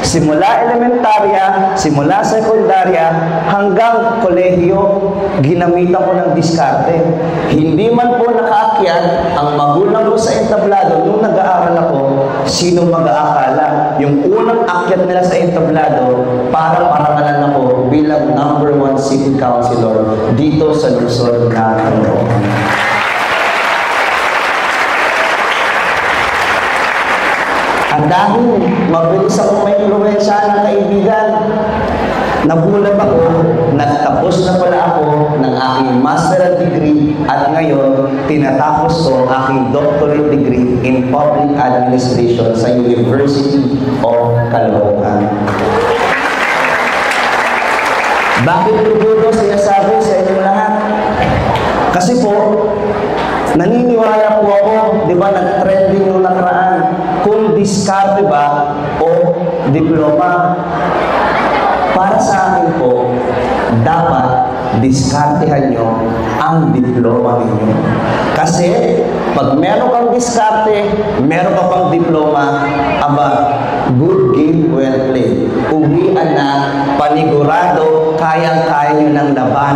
Simula elementarya, simula sekundarya, hanggang kolehiyo, ginamitan ko ng diskarte. Hindi man po nakaakyat ang magulang ko sa entablado nung nag-aaral ako, sino mag-aakala? Yung unang akyat nila sa entablado, para parangalan ako bilang #1 city councilor dito sa Luzon na Caloocan. At dahil mabilis akong may impluwensya ng kaibigan, nagulat ako, nagtapos na pala ako ng aking master's degree at ngayon, tinatapos ko aking doctorate degree in public administration sa University of Caloocan. Bakit ko dito sinasabi sa inyong lahat? Kasi po, naniniwala po ako, di ba, nag-trending yung nakaraan, kung diskarte ba o diploma. Para sa akin po, dapat diskartehan nyo ang diploma ninyo. Kasi, pag meron kang diskarte, meron ka pang diploma, aba, good game, well played. Uwian na, panigurado, kayang-kaya nyo ng laban